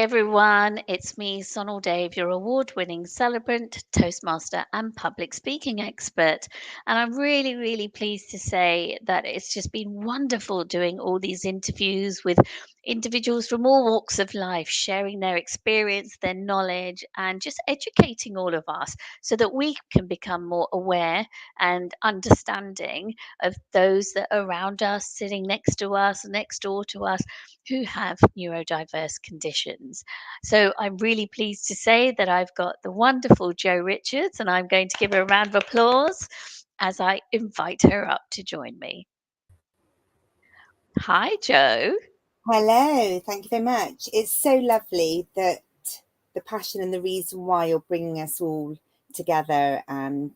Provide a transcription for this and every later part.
everyone, it's me, Sonal Dave, your award-winning Celebrant, Toastmaster and public speaking expert. And I'm really, really pleased to say that it's just been wonderful doing all these interviews with individuals from all walks of life, sharing their experience, their knowledge, and just educating all of us so that we can become more aware and understanding of those that are around us, sitting next to us, next door to us, who have neurodiverse conditions. So I'm really pleased to say that I've got the wonderful Jo Richards, and I'm going to give her a round of applause as I invite her up to join me. Hi, Jo. Hello, thank you very much. It's so lovely that the passion and the reason why you're bringing us all together. And,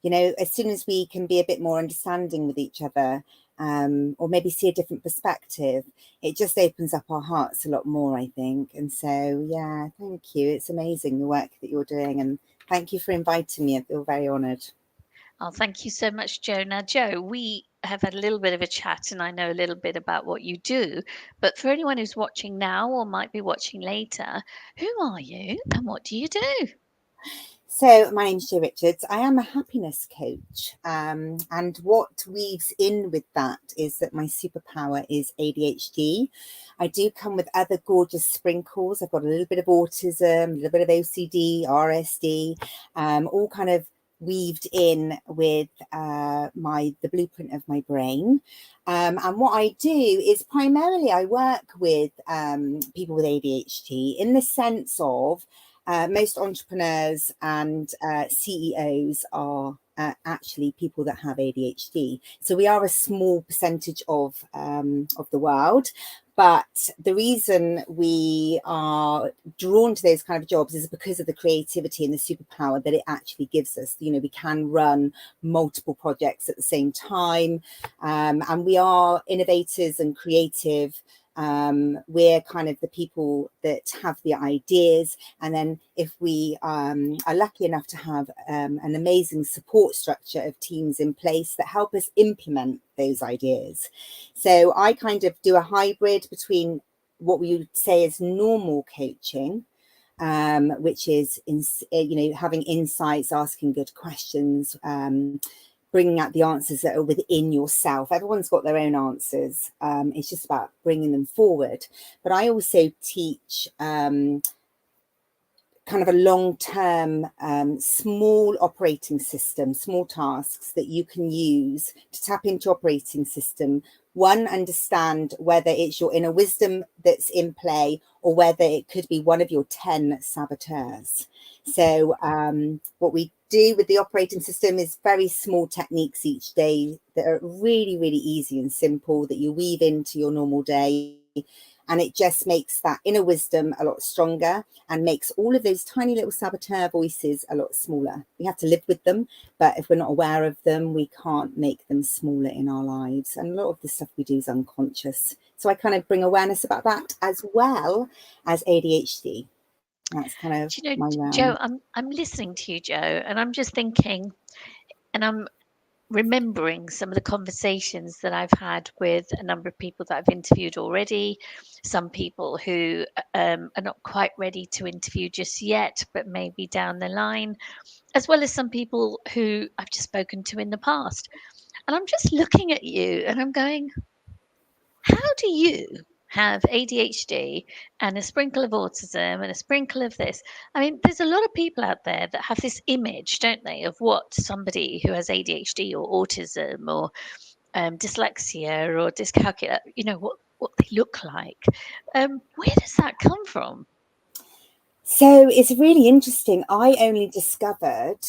as soon as we can be a bit more understanding with each other, or maybe see a different perspective, it just opens up our hearts a lot more, I think. And so, yeah, thank you. It's amazing the work that you're doing. And thank you for inviting me. I feel very honoured. Oh, thank you so much, Jo. Now, Jo, we have had a little bit of a chat and I know a little bit about what you do. But for anyone who's watching now or might be watching later, who are you and what do you do? So my name's Jo Richards. I am a happiness coach. And what weaves in with that is that my superpower is ADHD. I do come with other gorgeous sprinkles. I've got a little bit of autism, a little bit of OCD, RSD, all kind of weaved in with the blueprint of my brain. And what I do is primarily I work with people with ADHD in the sense of most entrepreneurs and CEOs are actually people that have ADHD. So we are a small percentage of the world. But the reason we are drawn to those kind of jobs is because of the creativity and the superpower that it actually gives us. We can run multiple projects at the same time, and we are innovators and creative. We're kind of the people that have the ideas, and then if we are lucky enough to have an amazing support structure of teams in place that help us implement those ideas. So I kind of do a hybrid between what we would say is normal coaching, which is having insights, asking good questions, bringing out the answers that are within yourself. Everyone's got their own answers. It's just about bringing them forward. But I also teach kind of a long-term, small operating system, small tasks that you can use to tap into operating system. One, understand whether it's your inner wisdom that's in play or whether it could be one of your 10 saboteurs. So what we do with the operating system is very small techniques each day that are really, really easy and simple that you weave into your normal day. And it just makes that inner wisdom a lot stronger and makes all of those tiny little saboteur voices a lot smaller. We have to live with them, but if we're not aware of them, we can't make them smaller in our lives. And a lot of the stuff we do is unconscious. So I kind of bring awareness about that as well as ADHD. That's kind of my Jo, realm. I'm listening to you, Jo, and I'm just thinking, and I'm remembering some of the conversations that I've had with a number of people that I've interviewed already, some people who are not quite ready to interview just yet, but maybe down the line, as well as some people who I've just spoken to in the past. And I'm just looking at you and I'm going, how do you have ADHD and a sprinkle of autism and a sprinkle of this? I mean, there's a lot of people out there that have this image, don't they, of what somebody who has ADHD or autism or dyslexia or dyscalculia, what they look like. Where does that come from? So it's really interesting. I only discovered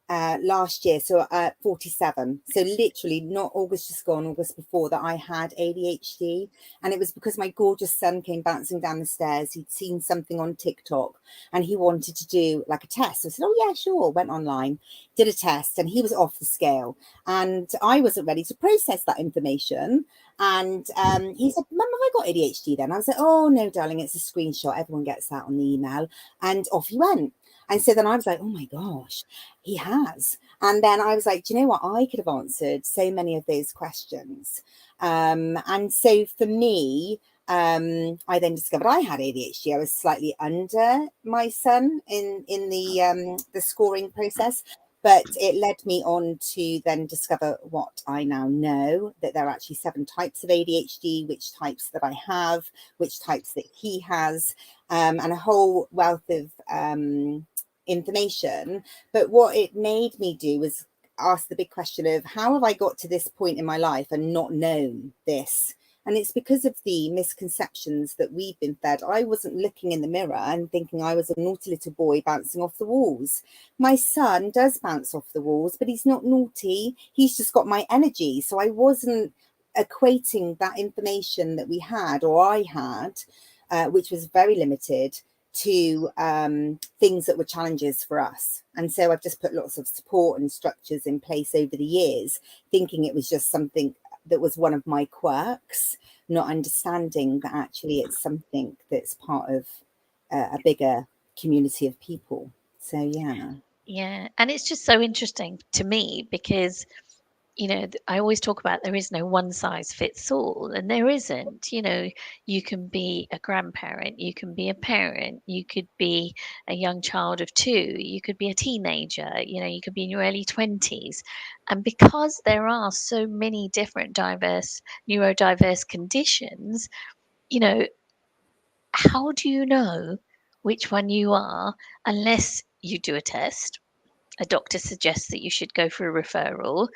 last year, so 47. So literally not August just gone, August before, that I had ADHD. And it was because my gorgeous son came bouncing down the stairs. He'd seen something on TikTok and he wanted to do like a test. So I said, oh yeah, sure. Went online, did a test, and he was off the scale. And I wasn't ready to process that information. And he said, Mum, have I got ADHD then? I was like, oh no, darling, it's a screenshot. Everyone gets that on the email. And off he went. And so then I was like, oh my gosh, he has. And then I was like, do you know what? I could have answered so many of those questions. And so for me, I then discovered I had ADHD. I was slightly under my son in the scoring process, but it led me on to then discover what I now know, that there are actually 7 types of ADHD, which types that I have, which types that he has, and a whole wealth of information. But what it made me do was ask the big question of, how have I got to this point in my life and not known this? And it's because of the misconceptions that we've been fed. I wasn't looking in the mirror and thinking I was a naughty little boy bouncing off the walls. My son does bounce off the walls, but he's not naughty. He's just got my energy. So I wasn't equating that information that we had, or I had, which was very limited, to things that were challenges for us. And so I've just put lots of support and structures in place over the years, thinking it was just something that was one of my quirks, not understanding that actually it's something that's part of a bigger community of people. So Yeah, and it's just so interesting to me because, I always talk about there is no one size fits all, and there isn't. You can be a grandparent, you can be a parent, you could be a young child of 2, you could be a teenager, you could be in your early 20s. And because there are so many different neurodiverse conditions, you know, how do you know which one you are unless you do a test? A doctor suggests that you should go for a referral.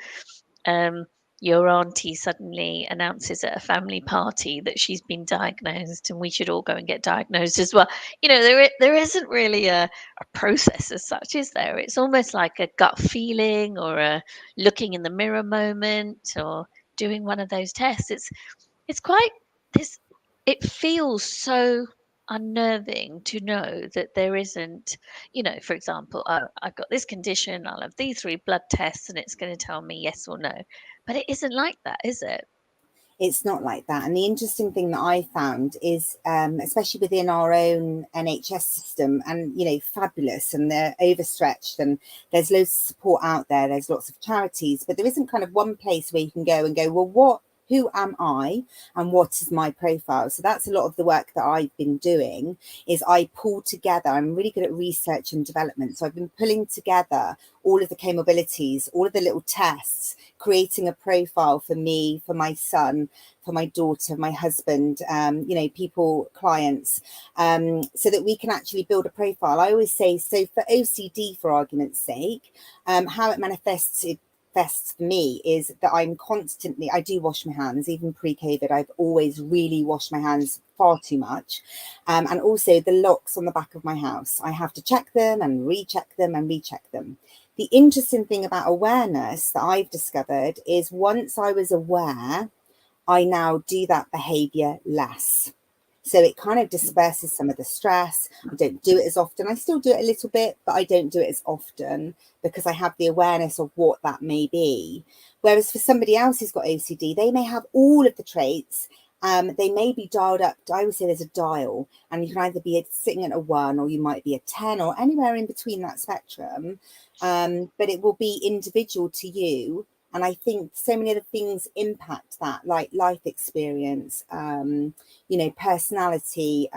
um, your auntie suddenly announces at a family party that she's been diagnosed and we should all go and get diagnosed as well. There isn't really a process as such, is there? It's almost like a gut feeling or a looking in the mirror moment or doing one of those tests. It's quite this it feels so unnerving to know that there isn't, for example, oh, I've got this condition, I'll have these 3 blood tests and it's going to tell me yes or no. But it isn't like that, is it? it's not like that. And the interesting thing that I found is, especially within our own NHS system, and fabulous, and they're overstretched, and there's loads of support out there. There's lots of charities, but there isn't kind of one place where you can go and go, well, who am I and what is my profile? So that's a lot of the work that I've been doing. Is I pull together, I'm really good at research and development, so I've been pulling together all of the comorbidities, all of the little tests, creating a profile for me, for my son, for my daughter, my husband, people, clients, so that we can actually build a profile. I always say, so for OCD, for argument's sake, how it manifests for me is that I do wash my hands. Even pre-COVID, I've always really washed my hands far too much. And also the locks on the back of my house, I have to check them and recheck them and recheck them. The interesting thing about awareness that I've discovered is, once I was aware, I now do that behavior less. So it kind of disperses some of the stress. I don't do it as often. I still do it a little bit, but I don't do it as often because I have the awareness of what that may be. Whereas for somebody else who's got OCD, they may have all of the traits. They may be dialed up. I always say there's a dial, and you can either be sitting at a 1, or you might be a 10, or anywhere in between that spectrum. But it will be individual to you. And I think so many other things impact that, like life experience, personality,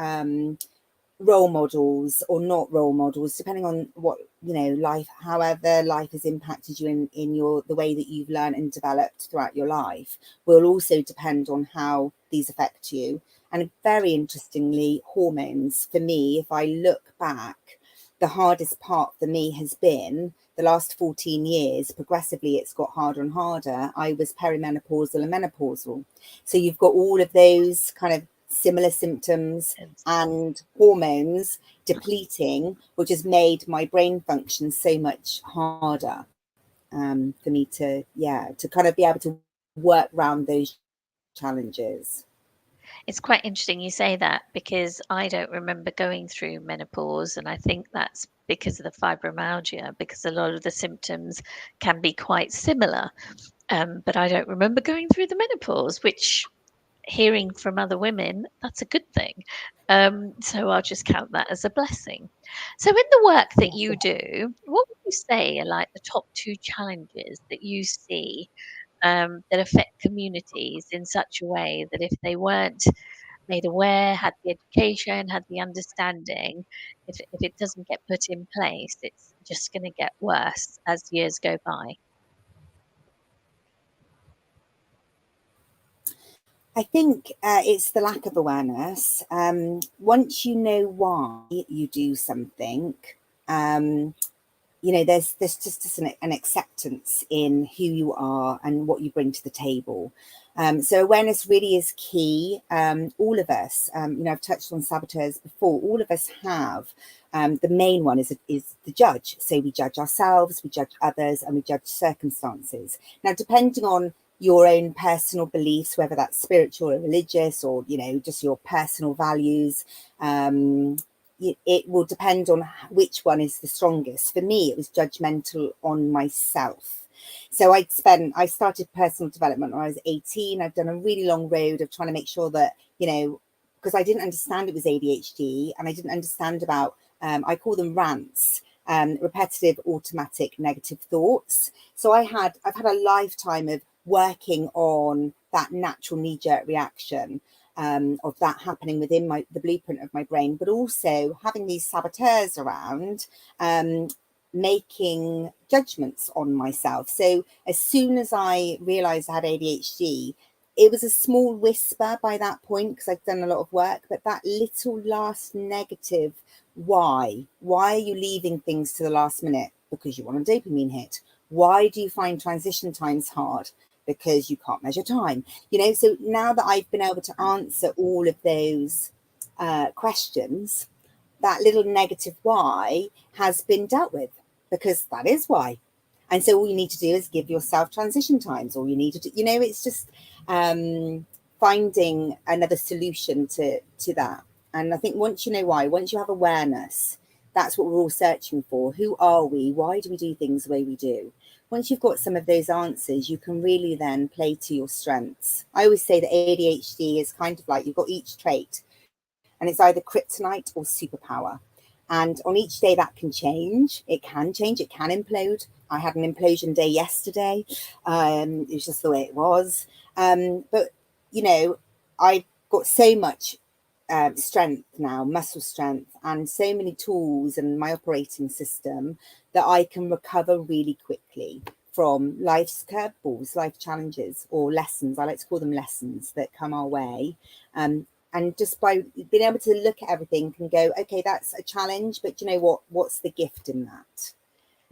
role models or not role models, depending on what, life, however life has impacted you in the way that you've learned and developed throughout your life, will also depend on how these affect you. And very interestingly, hormones, for me, if I look back, the hardest part for me has been the last 14 years. Progressively, it's got harder and harder. I was perimenopausal and menopausal. So you've got all of those kind of similar symptoms and hormones depleting, which has made my brain function so much harder, for me to kind of be able to work around those challenges. It's quite interesting you say that because I don't remember going through menopause, and I think that's because of the fibromyalgia, because a lot of the symptoms can be quite similar. But I don't remember going through the menopause, which, hearing from other women, that's a good thing. So I'll just count that as a blessing. So in the work that you do, what would you say are like the top 2 challenges that you see that affect communities in such a way that if they weren't made aware, had the education, had the understanding, if it doesn't get put in place, it's just going to get worse as years go by. I think it's the lack of awareness. Once you know why you do something, um, there's just an acceptance in who you are and what you bring to the table. So awareness really is key. All of us, I've touched on saboteurs before. All of us have. The main one is the judge. So we judge ourselves, we judge others, and we judge circumstances. Now, depending on your own personal beliefs, whether that's spiritual or religious, or just your personal values, it will depend on which one is the strongest. For me, it was judgmental on myself. So I started personal development when I was 18. I've done a really long road of trying to make sure that, because I didn't understand it was ADHD, and I didn't understand about, I call them rants, repetitive, automatic, negative thoughts. So I've had a lifetime of working on that natural knee-jerk reaction, of that happening within the blueprint of my brain, but also having these saboteurs around, making judgments on myself. So as soon as I realized I had ADHD, it was a small whisper by that point, because I've done a lot of work, but that little last negative, why are you leaving things to the last minute? Because you want a dopamine hit. Why do you find transition times hard? Because you can't measure time. So now that I've been able to answer all of those questions, that little negative why has been dealt with, because that is why. And so all you need to do is give yourself transition times. All you need to do, it's just finding another solution to that. And I think once you know why, once you have awareness, that's what we're all searching for. Who are we? Why do we do things the way we do? Once you've got some of those answers, you can really then play to your strengths. I always say that ADHD is kind of like you've got each trait, and it's either kryptonite or superpower. And on each day that can change. It can change, it can implode. I had an implosion day yesterday. It was just the way it was. But, I've got so much strength now, muscle strength, and so many tools and my operating system that I can recover really quickly from life's curveballs, life challenges, or lessons. I like to call them lessons that come our way. And just by being able to look at everything and go, okay, that's a challenge, but you know what? What's the gift in that?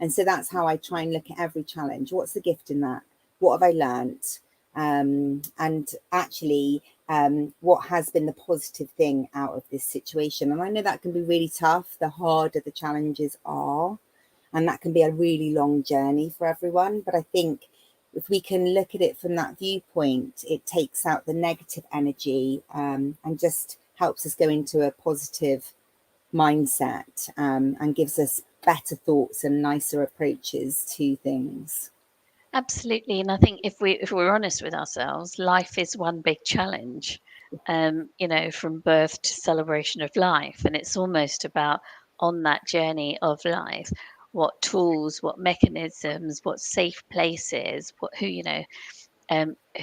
And so that's how I try and look at every challenge. What's the gift in that? What have I learnt? And actually, what has been the positive thing out of this situation? And I know that can be really tough, the harder the challenges are, and that can be a really long journey for everyone. But I think if we can look at it from that viewpoint, it takes out the negative energy, and just helps us go into a positive mindset, and gives us better thoughts and nicer approaches to things. Absolutely, and I think if we're honest with ourselves, life is one big challenge. From birth to celebration of life, and it's almost about, on that journey of life, what tools, what mechanisms, what safe places, who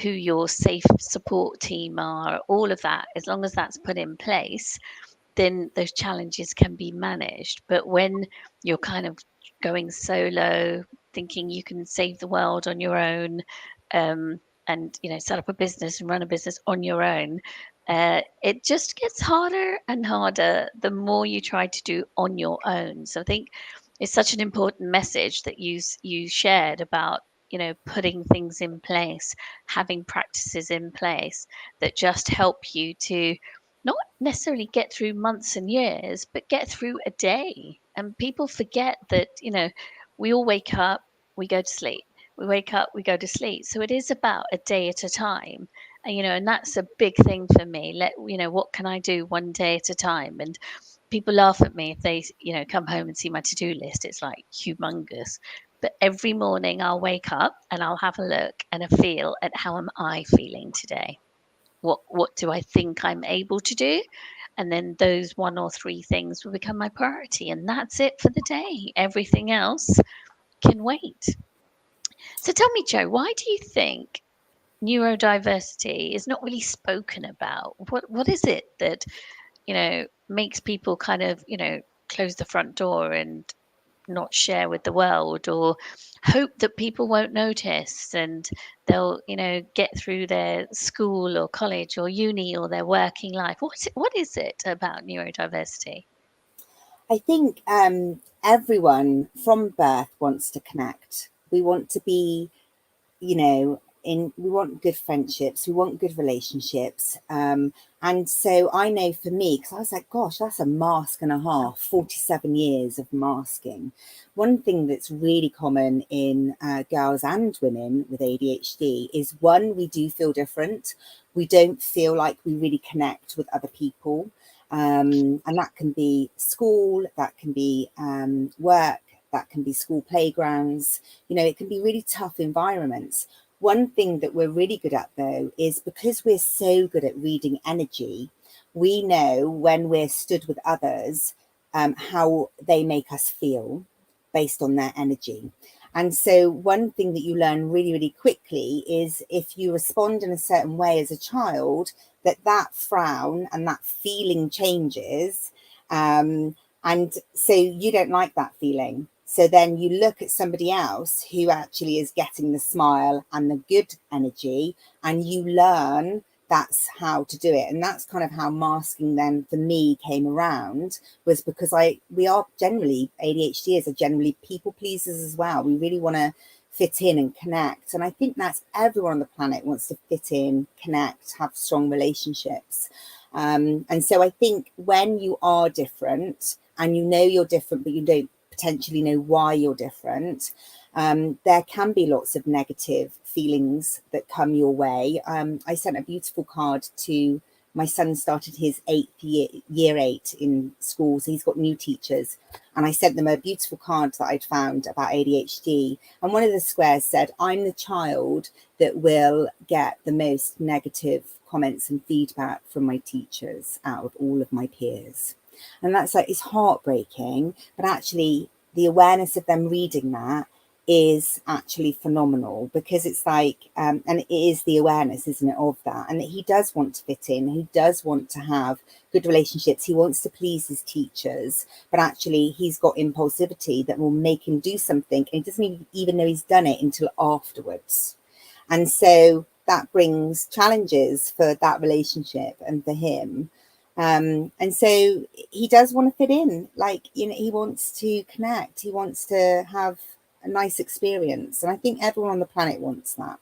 your safe support team are, all of that. As long as that's put in place, then those challenges can be managed. But when you're kind of going solo, thinking you can save the world on your own, and set up a business and run a business on your own, it just gets harder and harder the more you try to do on your own. So I think it's such an important message that you shared about putting things in place, having practices in place that just help you to not necessarily get through months and years, but get through a day. And people forget that, we all wake up, we go to sleep. We wake up, we go to sleep. So it is about a day at a time. And that's a big thing for me. What can I do one day at a time? And people laugh at me if they, come home and see my to-do list. It's like humongous. But every morning I'll wake up and I'll have a look and a feel at how am I feeling today? What do I think I'm able to do? And then those one or three things will become my priority. And that's it for the day. Everything else can wait. So tell me, Jo, why do you think neurodiversity is not really spoken about. What is it that, makes people kind of, close the front door and not share with the world, or hope that people won't notice and they'll, get through their school or college or uni or their working life? What is it about neurodiversity? I think everyone from birth wants to connect. We want to be, we want good friendships, we want good relationships. And so I know for me, because I was like, gosh, that's a mask and a half, 47 years of masking. One thing that's really common in girls and women with ADHD is, one, we do feel different. We don't feel like we really connect with other people. And that can be school, that can be work, that can be school playgrounds. It can be really tough environments. One thing that we're really good at, though, is because we're so good at reading energy, we know when we're stood with others, how they make us feel based on their energy. And so one thing that you learn really, really quickly is, if you respond in a certain way as a child, that frown and that feeling changes. And so you don't like that feeling. So then you look at somebody else who actually is getting the smile and the good energy, and you learn that's how to do it. And that's kind of how masking then for me came around, was because we are generally, ADHDers are generally people pleasers as well. We really want to fit in and connect. And I think that's everyone on the planet wants to fit in, connect, have strong relationships. And so I think when you are different and you're different, but you don't potentially know why you're different, there can be lots of negative feelings that come your way. I sent a beautiful card to my son, started his year 8 in school, so he's got new teachers, and I sent them a beautiful card that I'd found about ADHD, and one of the squares said, I'm the child that will get the most negative comments and feedback from my teachers out of all of my peers. And that's like, it's heartbreaking, but actually the awareness of them reading that is actually phenomenal, because it's like, and it is the awareness, isn't it, of that, and that he does want to fit in, he does want to have good relationships, he wants to please his teachers, but actually he's got impulsivity that will make him do something and he doesn't even know he's done it until afterwards. And so that brings challenges for that relationship and for him. And so he does want to fit in, like, he wants to connect, he wants to have a nice experience. And I think everyone on the planet wants that.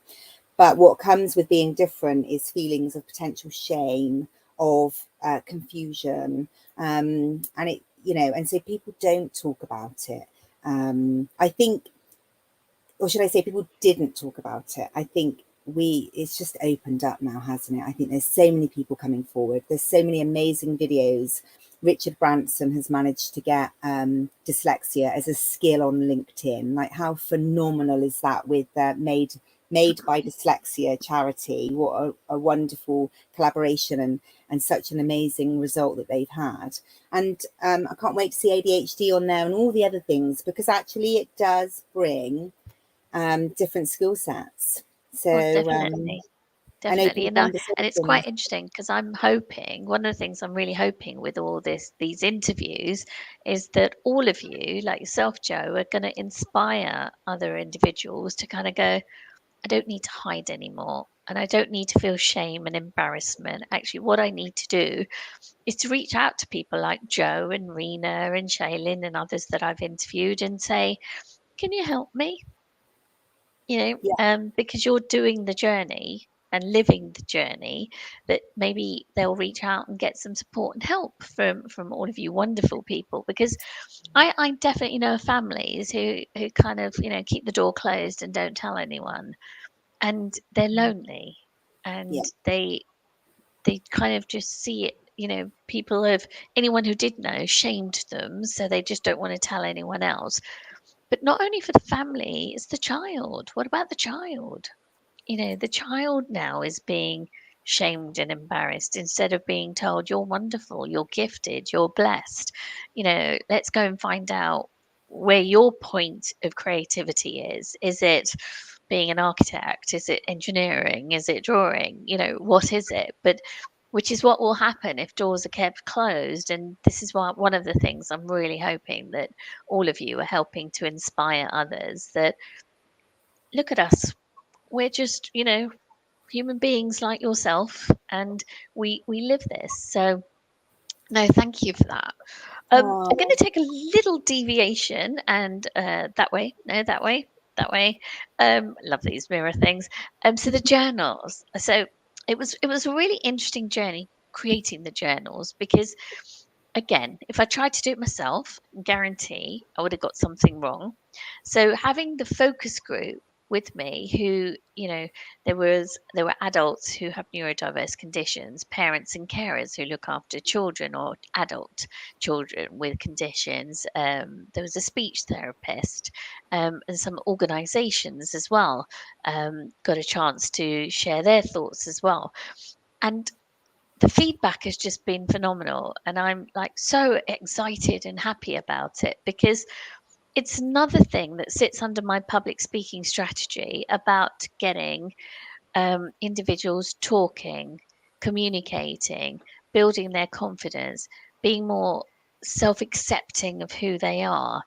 But what comes with being different is feelings of potential shame, of confusion. And it, and so people don't talk about it. I think, or should I say, people didn't talk about it. I think it's just opened up now, hasn't it? I think there's so many people coming forward. There's so many amazing videos. Richard Branson has managed to get dyslexia as a skill on LinkedIn. Like, how phenomenal is that, with Made by Dyslexia charity? What a wonderful collaboration, and such an amazing result that they've had. And I can't wait to see ADHD on there and all the other things, because actually it does bring different skill sets. So Definitely. an Definitely. open And it's conversation. quite interesting, because I'm hoping, one of the things I'm really hoping with all these interviews, is that all of you, like yourself, Joe, are going to inspire other individuals to kind of go, I don't need to hide anymore. And I don't need to feel shame and embarrassment. Actually, what I need to do is to reach out to people like Joe and Rena and Shailin and others that I've interviewed and say, can you help me? Yeah, Because you're doing the journey and living the journey, that maybe they'll reach out and get some support and help from all of you wonderful people. Because I definitely know families who kind of, keep the door closed and don't tell anyone, and they're lonely, and yeah, they kind of just see it. People have, anyone who did know shamed them, so they just don't want to tell anyone else. But not only for the family, it's the child. What about the child? The child now is being shamed and embarrassed, instead of being told, you're wonderful, you're gifted, you're blessed. Let's go and find out where your point of creativity is. Is it being an architect? Is it engineering? Is it drawing? What is it? But which is what will happen if doors are kept closed. And this is why one of the things I'm really hoping that all of you are helping to inspire others, that look at us. We're just, human beings like yourself, and we live this. So no, thank you for that. I'm going Oh, to take a little deviation, and that way, no, that way, that way. Love these mirror things. So the journals. So it was a really interesting journey creating the journals, because again, if I tried to do it myself, guarantee I would have got something wrong. So having the focus group with me, who, there were adults who have neurodiverse conditions, parents and carers who look after children or adult children with conditions. There was a speech therapist, and some organisations as well got a chance to share their thoughts as well. And the feedback has just been phenomenal, and I'm like so excited and happy about it, because it's another thing that sits under my public speaking strategy about getting individuals talking, communicating, building their confidence, being more self-accepting of who they are,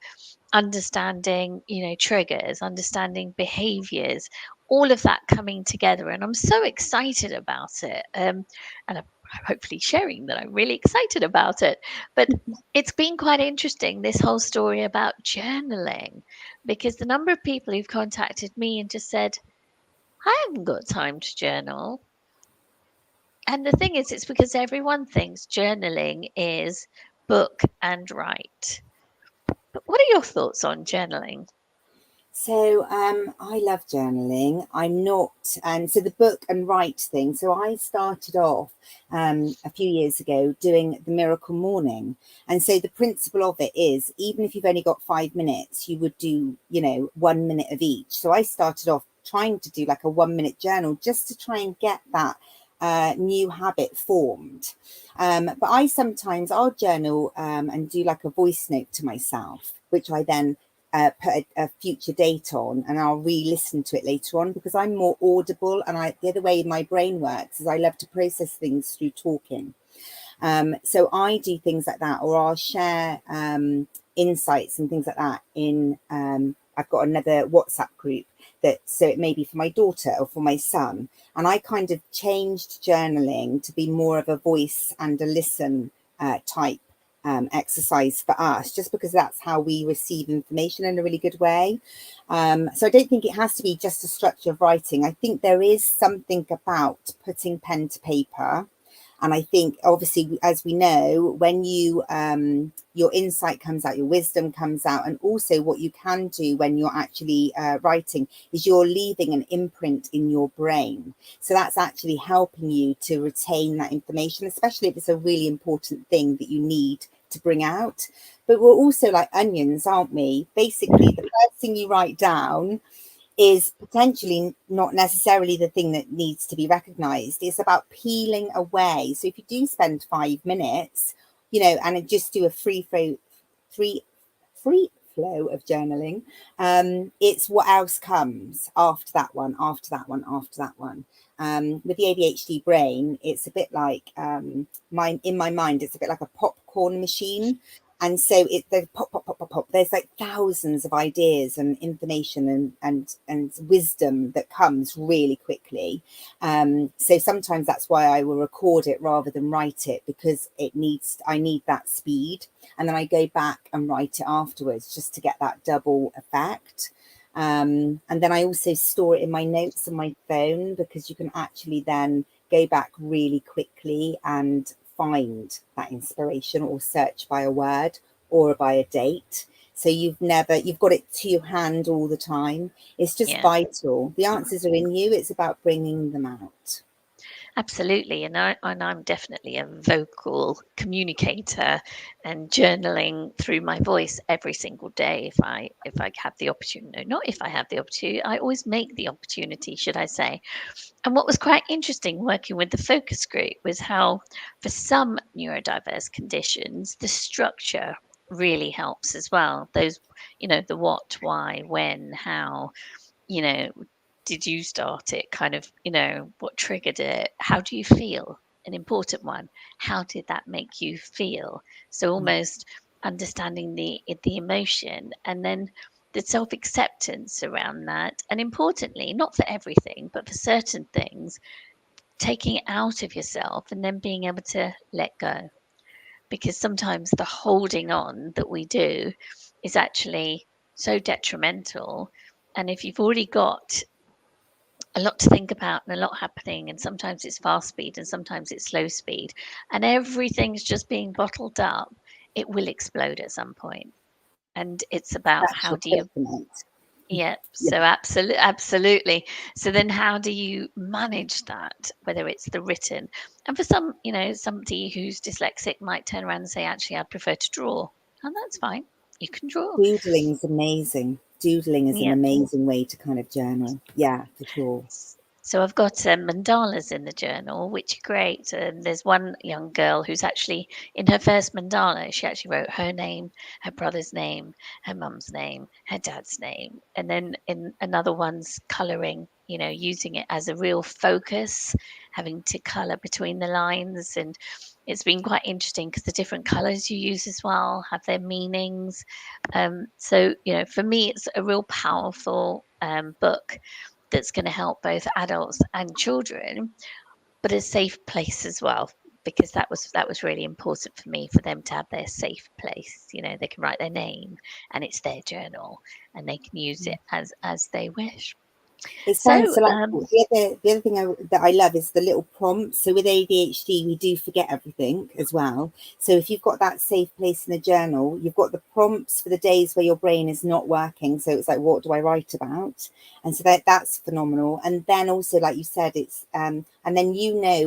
understanding, triggers, understanding behaviors, all of that coming together. And I'm so excited about it. And I'm hopefully sharing that I'm really excited about it. But it's been quite interesting, this whole story about journaling, because the number of people who've contacted me and just said, I haven't got time to journal. And the thing is, it's because everyone thinks journaling is book and write. But what are your thoughts on journaling? so I love journaling. I'm not, and so the book and write thing. So I started off a few years ago doing the Miracle Morning, and so the principle of it is, even if you've only got 5 minutes, you would do 1 minute of each. So I started off trying to do like a 1 minute journal just to try and get that new habit formed. But I'll journal and do like a voice note to myself, which I then put a future date on, and I'll re-listen to it later on, because I'm more audible, and the other way my brain works is I love to process things through talking. So I do things like that, or I'll share insights and things like that in I've got another WhatsApp group, so it may be for my daughter or for my son, and I kind of changed journaling to be more of a voice and a listen type exercise for us, just because that's how we receive information in a really good way. So I don't think it has to be just a structure of writing. I think there is something about putting pen to paper. And I think, obviously, as we know, when your insight comes out, your wisdom comes out, and also what you can do when you're actually writing is you're leaving an imprint in your brain. So that's actually helping you to retain that information, especially if it's a really important thing that you need to bring out. But we're also like onions, aren't we? Basically, the first thing you write down is potentially not necessarily the thing that needs to be recognized. It's about peeling away. So if you do spend 5 minutes, and just do a free flow of journaling, it's what else comes after that one, after that one, after that one. With the ADHD brain, it's a bit like in my mind, it's a bit like a popcorn machine. And so there's pop, pop, pop, pop, pop. There's like thousands of ideas and information and wisdom that comes really quickly. So sometimes that's why I will record it rather than write it, because I need that speed. And then I go back and write it afterwards just to get that double effect. And then I also store it in my notes on my phone, because you can actually then go back really quickly and find that inspiration, or search by a word or by a date. So you've got it to your hand all the time. It's just vital. The answers are in you. It's about bringing them out. Absolutely, and I'm definitely a vocal communicator, and journaling through my voice every single day. If I have the opportunity, no, not if I have the opportunity, I always make the opportunity, should I say. And what was quite interesting working with the focus group was how, for some neurodiverse conditions, the structure really helps as well. Those, the what, why, when, how, you know, did you start it? Kind of, what triggered it? How do you feel? An important one. How did that make you feel? So almost understanding the emotion, and then the self-acceptance around that. And importantly, not for everything, but for certain things, taking it out of yourself and then being able to let go. Because sometimes the holding on that we do is actually so detrimental. And if you've already got a lot to think about and a lot happening, and sometimes it's fast speed and sometimes it's slow speed, and everything's just being bottled up, it will explode at some point. And it's about That's how your do you, kryptonite. yeah, Yeah. so absolutely. So then how do you manage that, whether it's the written? And for some, somebody who's dyslexic might turn around and say, actually, I prefer to draw. And that's fine. You can draw. Doodling is amazing. Doodling is an Yeah. amazing way to kind of journal. Yeah, for sure. So I've got mandalas in the journal, which are great. And there's one young girl who's actually in her first mandala. She actually wrote her name, her brother's name, her mum's name, her dad's name, and then in another one's colouring. Using it as a real focus, having to colour between the lines, and it's been quite interesting because the different colours you use as well have their meanings. So for me, it's a real powerful book that's going to help both adults and children, but a safe place as well, because that was really important for me, for them to have their safe place. They can write their name and it's their journal, and they can use it as they wish. It sounds So delightful. The other thing that I love is the little prompts. So with ADHD, we do forget everything as well. So if you've got that safe place in the journal, you've got the prompts for the days where your brain is not working. So it's like, what do I write about? And so that's phenomenal. And then also, like you said, it's and then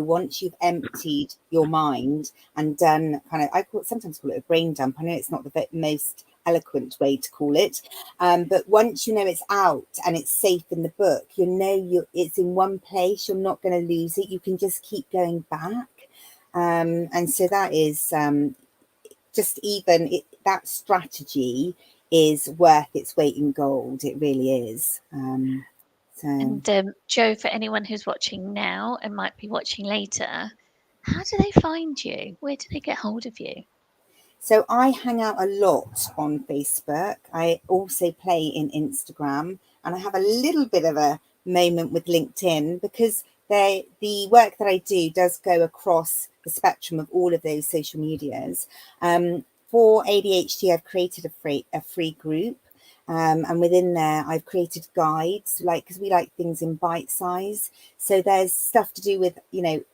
once you've emptied your mind and done kind of, sometimes call it a brain dump. I know it's not the most eloquent way to call it, but once it's out and it's safe in the book, it's in one place, you're not going to lose it, you can just keep going back, and so that is just that strategy is worth its weight in gold. It really is. and Jo, for anyone who's watching now and might be watching later, how do they find you? Where do they get hold of you? So I hang out a lot on Facebook. I also play in Instagram, and I have a little bit of a moment with LinkedIn, because the work that I do does go across the spectrum of all of those social medias. For ADHD, I've created a free group. And within there, I've created guides, because we like things in bite size. So there's stuff to do with,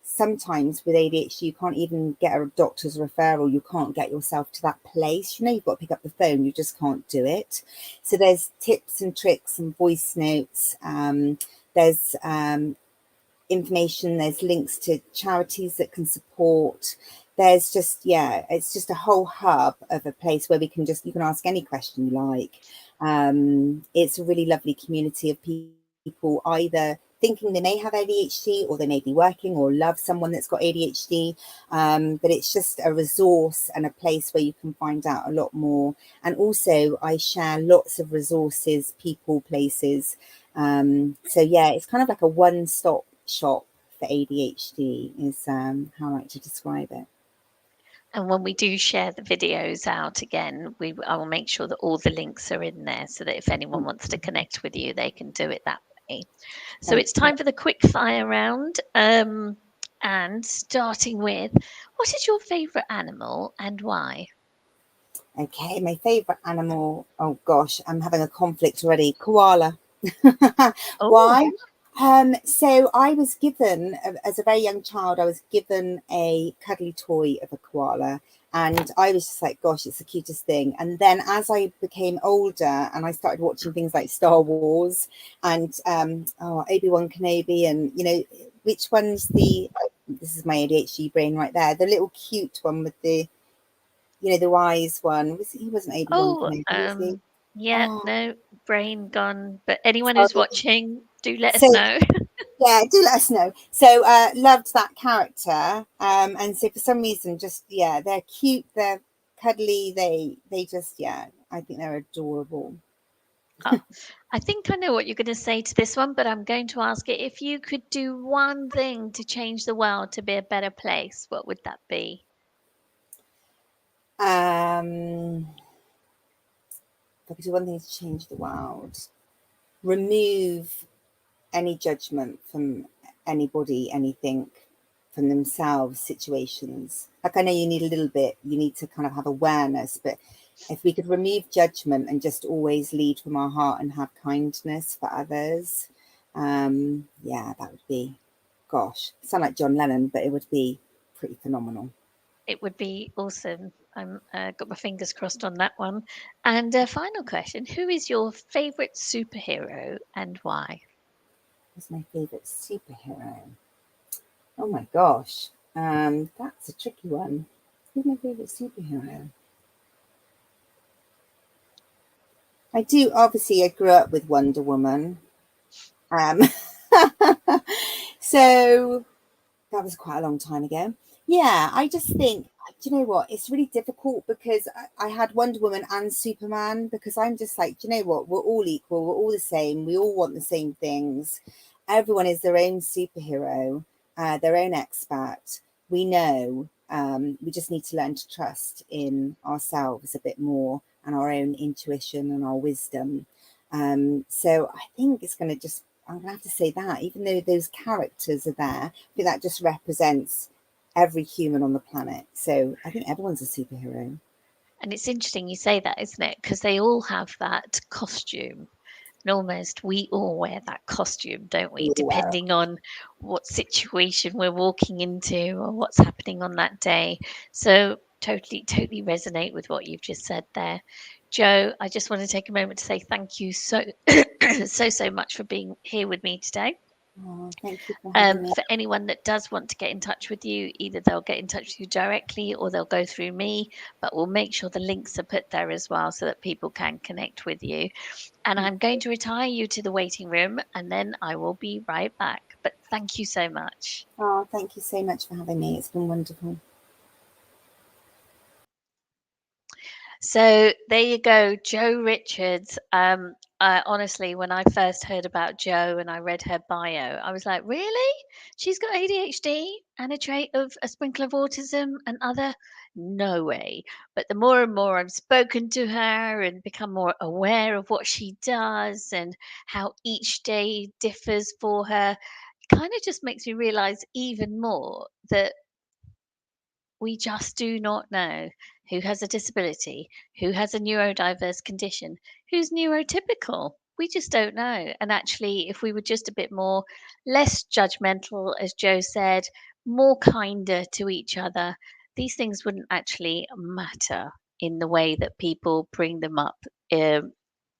sometimes with ADHD, you can't even get a doctor's referral. You can't get yourself to that place. You've got to pick up the phone. You just can't do it. So there's tips and tricks and voice notes. There's information. There's links to charities that can support. There's just, it's just a whole hub of a place where you can ask any question you like. It's a really lovely community of people either thinking they may have ADHD, or they may be working or love someone that's got ADHD. But it's just a resource and a place where you can find out a lot more. And also I share lots of resources, people, places. So it's kind of like a one-stop shop for ADHD is how I like to describe it. And when we do share the videos out again, I will make sure that all the links are in there, so that if anyone wants to connect with you, they can do it that way. So it's time for the quick fire round. And starting with, what is your favourite animal and why? Okay, my favourite animal, oh gosh, I'm having a conflict already. Koala. Why? So I was given, as a very young child, I was given a cuddly toy of a koala, and I was just like, gosh, it's the cutest thing. And then as I became older and I started watching things like Star Wars and Obi-Wan Kenobi, and which one's this is my ADHD brain right there, the little cute one with the the wise one. He wasn't Obi-Wan Kenobi, was he? Yeah, no, brain gone. But anyone Sorry. who's watching, do let us So, know. yeah, do let us know. So loved that character. And so for some reason, just they're cute, they're cuddly, they just I think they're adorable. Oh, I think I know what you're going to say to this one, but I'm going to ask it. If you could do one thing to change the world to be a better place, what would that be? If I could do one thing to change the world, remove any judgment from anybody, anything, from themselves, situations. Like, I know you need a little bit, you need to kind of have awareness, but if we could remove judgment and just always lead from our heart and have kindness for others, yeah, that would be, gosh, sound like John Lennon, but it would be pretty phenomenal. It would be awesome. I'm got my fingers crossed on that one. And final question: who is your favorite superhero and why? Who's my favorite superhero? Oh my gosh, that's a tricky one. Who's my favorite superhero? I do, obviously, I grew up with Wonder Woman. Um, so that was quite a long time ago. Yeah, I just think, do you know what? It's really difficult because I had Wonder Woman and Superman, because I'm just like, do you know what? We're all equal. We're all the same. We all want the same things. Everyone is their own superhero, their own expert. We know. We just need to learn to trust in ourselves a bit more and our own intuition and our wisdom. So I think it's going to just, I'm going to have to say that, even though those characters are there, I think that just represents every human on the planet. So I think everyone's a superhero. And it's interesting you say that, isn't it? Because they all have that costume. And almost we all wear that costume, don't we? You're aware of. Depending on what situation we're walking into or what's happening on that day. So totally resonate with what you've just said there. Joe, I just want to take a moment to say thank you so so much for being here with me today. Oh, thank you for having me. For anyone that does want to get in touch with you, either they'll get in touch with you directly or they'll go through me, but we'll make sure the links are put there as well so that people can connect with you. And I'm going to retire you to the waiting room and then I will be right back. But thank you so much. Oh, thank you so much for having me. It's been wonderful. So there you go, Joe Richards. Honestly, when I first heard about Joe and I read her bio, I was like, really? She's got ADHD and a trait of a sprinkle of autism and other? No way. But the more and more I've spoken to her and become more aware of what she does and how each day differs for her, it kind of just makes me realize even more that we just do not know who has a disability, who has a neurodiverse condition, who's neurotypical. We just don't know. And actually, if we were just a bit more less judgmental, as Joe said, more kinder to each other, these things wouldn't actually matter in the way that people bring them up.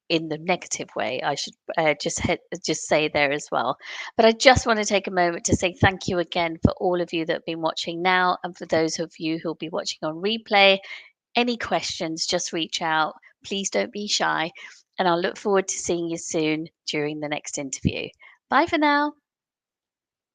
In the negative way, I should just say there as well. But I just want to take a moment to say thank you again for all of you that have been watching now, and for those of you who'll be watching on replay. Any questions, just reach out. Please don't be shy, and I'll look forward to seeing you soon during the next interview. Bye for now.